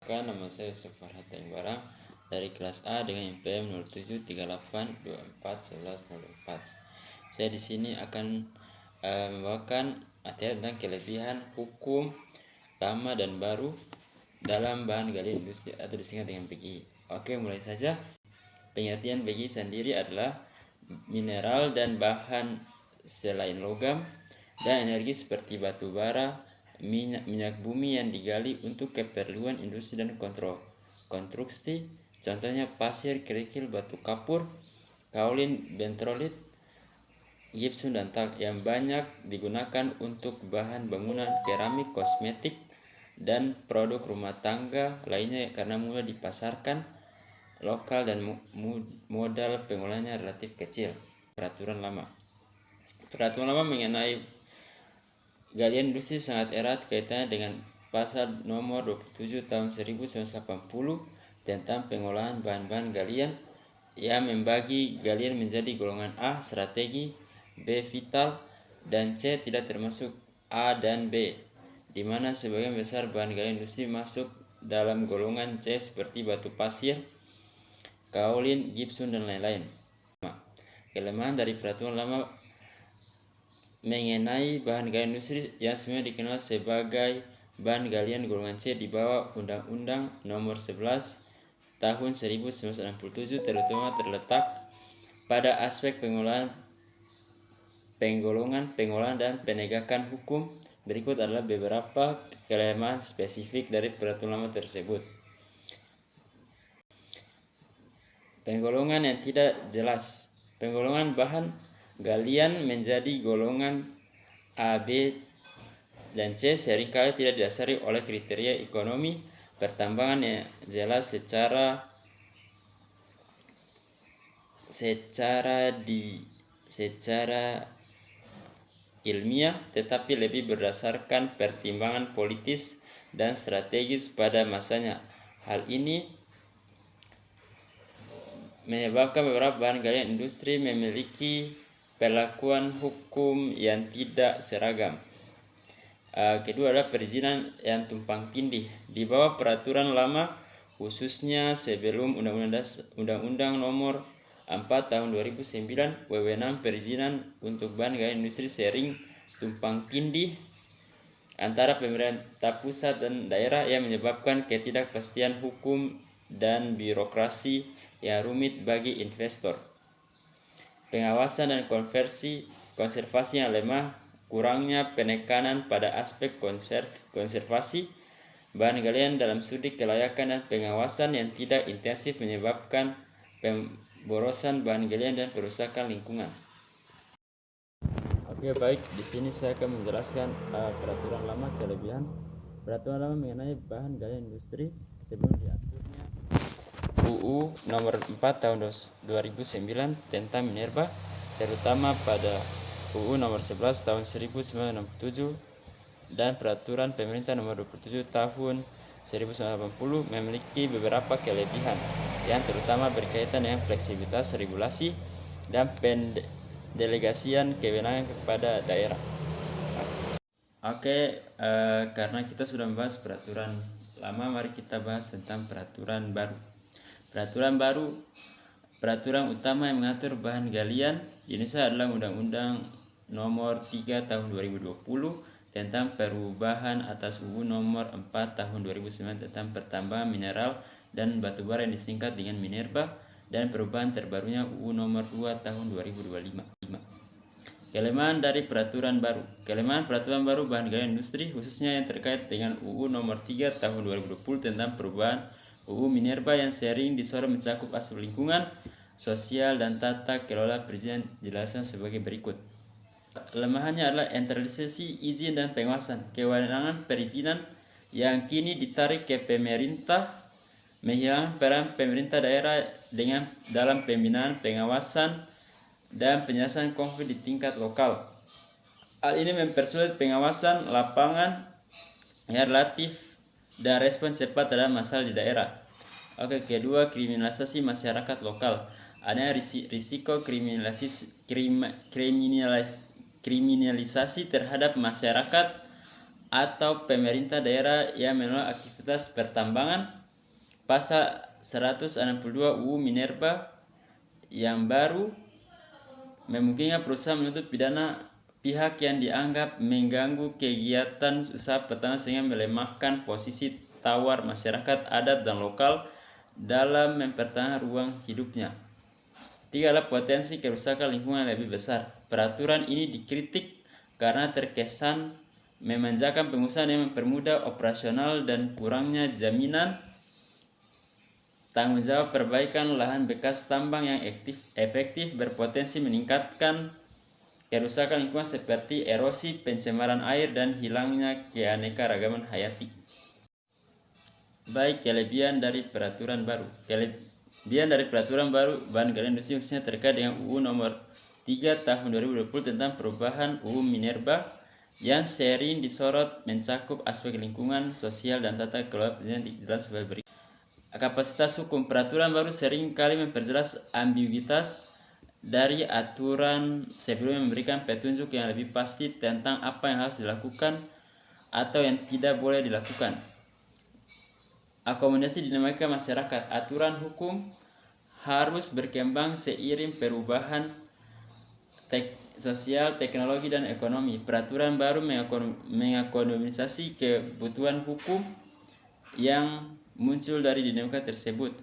Nama saya Yusuf Farhat Barang dari kelas A dengan IPM 0738241104. Saya di sini akan membawakan materi tentang kelebihan hukum lama dan baru dalam bahan gali industri atau disingkat dengan PGI. Oke, mulai saja. Pengertian PGI sendiri adalah mineral dan bahan selain logam dan energi seperti batu bara, minyak bumi yang digali untuk keperluan industri dan konstruksi, contohnya pasir, kerikil, batu kapur, kaolin, bentrolit, gipsum dan talc yang banyak digunakan untuk bahan bangunan, keramik, kosmetik, dan produk rumah tangga lainnya karena mudah dipasarkan lokal dan modal pengolahannya relatif kecil. Peraturan lama mengenai galian industri sangat erat kaitannya dengan pasal nomor 27 tahun 1980 tentang pengolahan bahan-bahan galian yang membagi galian menjadi golongan A strategi, B vital, dan C tidak termasuk A dan B, di mana sebagian besar bahan galian industri masuk dalam golongan C seperti batu pasir, kaolin, gipsum, dan lain-lain. Kelemahan dari peraturan lama mengenai bahan galian industri yang sebenarnya dikenal sebagai bahan galian golongan C di bawah Undang-Undang Nomor 11 Tahun 1967 terutama terletak pada aspek penggolongan, dan penegakan hukum. Berikut adalah beberapa kelemahan spesifik dari peraturan lama tersebut. Penggolongan yang tidak jelas. Penggolongan bahan galian menjadi golongan A, B, dan C seringkali tidak didasari oleh kriteria ekonomi pertambangan yang jelas secara ilmiah, tetapi lebih berdasarkan pertimbangan politis dan strategis pada masanya. Hal ini menyebabkan beberapa bahan galian industri memiliki perlakuan hukum yang tidak seragam. Kedua adalah perizinan yang tumpang tindih. Di bawah peraturan lama, khususnya sebelum Undang-Undang Nomor 4 Tahun 2009, wewenang perizinan untuk bahan galian industri sering tumpang tindih antara pemerintah pusat dan daerah yang menyebabkan ketidakpastian hukum dan birokrasi yang rumit bagi investor. Pengawasan dan konservasi yang lemah, kurangnya penekanan pada aspek konservasi bahan galian dalam studi kelayakan dan pengawasan yang tidak intensif menyebabkan pemborosan bahan galian dan perusakan lingkungan. Oke, baik, di sini saya akan menjelaskan peraturan lama kelebihan. Peraturan lama mengenai bahan galian industri sebelum diaturnya UU Nomor 4 Tahun 2009 tentang minerba, terutama pada UU Nomor 11 Tahun 1967 dan Peraturan Pemerintah Nomor 27 Tahun 1980 memiliki beberapa kelebihan yang terutama berkaitan dengan fleksibilitas regulasi dan pendelegasian kewenangan kepada daerah. Oke, karena kita sudah membahas peraturan lama, mari kita bahas tentang peraturan baru. Peraturan utama yang mengatur bahan galian di Indonesia adalah Undang-Undang Nomor 3 Tahun 2020 tentang perubahan atas UU Nomor 4 Tahun 2009 tentang pertambangan mineral dan batubara yang disingkat dengan Minerba, dan perubahan terbarunya UU Nomor 2 Tahun 2025. Kelemahan dari peraturan baru. Kelemahan peraturan baru bahan galian industri khususnya yang terkait dengan UU Nomor 3 Tahun 2020 tentang perubahan UU Minerba yang sering disorot mencakup aspek lingkungan, sosial, dan tata kelola perizinan dijelaskan sebagai berikut. Kelemahannya adalah sentralisasi izin dan pengawasan. Kewenangan perizinan yang kini ditarik ke pemerintah menghilangkan peran pemerintah daerah dalam pembinaan, pengawasan, dan penyelesaian konflik di tingkat lokal. Hal ini mempersulit pengawasan lapangan yang relatif dan respon cepat terhadap masalah di daerah. Oke, kedua, kriminalisasi masyarakat lokal. Ada risiko kriminalisasi terhadap masyarakat atau pemerintah daerah yang menolak aktivitas pertambangan. Pasal 162 UU Minerba yang baru memungkinkan perusahaan menuntut pidana pihak yang dianggap mengganggu kegiatan usaha pertambangan sehingga melemahkan posisi tawar masyarakat adat dan lokal dalam mempertahankan ruang hidupnya. 3 adalah potensi kerusakan lingkungan yang lebih besar. Peraturan ini dikritik karena terkesan memanjakan pengusaha yang mempermudah operasional dan kurangnya jaminan tanggung jawab perbaikan lahan bekas tambang yang efektif berpotensi meningkatkan kerusakan lingkungan seperti erosi, pencemaran air, dan hilangnya keanekaragaman hayati. Baik, kelebihan dari peraturan baru. Kelebihan dari peraturan baru bahan galian industri khususnya terkait dengan UU nomor 3 tahun 2020 tentang perubahan UU Minerba yang sering disorot mencakup aspek lingkungan, sosial, dan tata kelola yang dijelaskan sebagai berikut. Kapasitas hukum peraturan baru sering kali memperjelas ambiguitas dari aturan sebelumnya, memberikan petunjuk yang lebih pasti tentang apa yang harus dilakukan atau yang tidak boleh dilakukan. Akomodasi dinamika masyarakat. Aturan hukum harus berkembang seiring perubahan sosial, teknologi, dan ekonomi. Peraturan baru mengakomodirasi kebutuhan hukum yang muncul dari dinamika tersebut.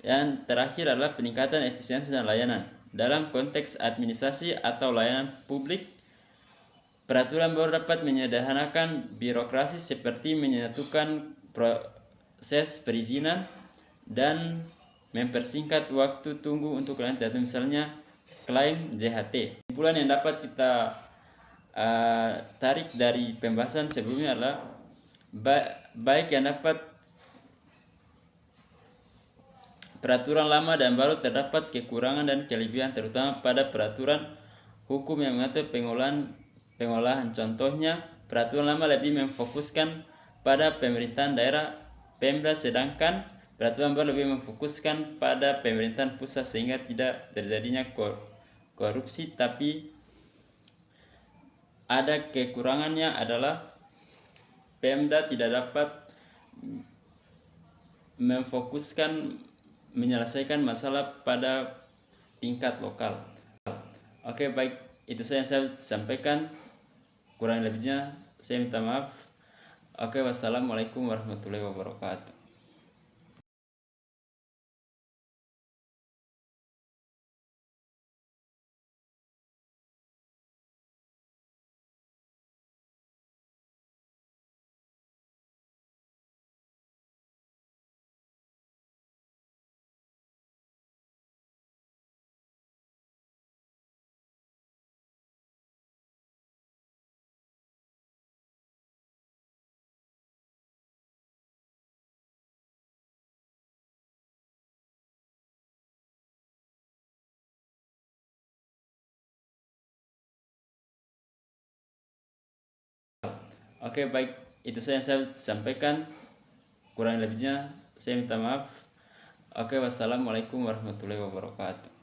Yang terakhir adalah peningkatan efisiensi dan layanan. Dalam konteks administrasi atau layanan publik, peraturan baru dapat menyederhanakan birokrasi seperti menyatukan proses perizinan dan mempersingkat waktu tunggu untuk layanan tertentu, misalnya klaim JHT. Kesimpulan yang dapat kita tarik dari pembahasan sebelumnya adalah baik yang dapat peraturan lama dan baru terdapat kekurangan dan kelebihan, terutama pada peraturan hukum yang mengatur pengolahan. Contohnya, peraturan lama lebih memfokuskan pada pemerintahan daerah Pemda, sedangkan peraturan baru lebih memfokuskan pada pemerintahan pusat sehingga tidak terjadinya korupsi. Tapi ada kekurangannya adalah Pemda tidak dapat memfokuskan menyelesaikan masalah pada tingkat lokal. Oke, baik, itu saja yang saya sampaikan. Kurang lebihnya saya minta maaf. Oke, wassalamualaikum warahmatullahi wabarakatuh. Oke, baik, itu saja yang saya sampaikan. Kurang lebihnya saya minta maaf. Oke, wassalamualaikum warahmatullahi wabarakatuh.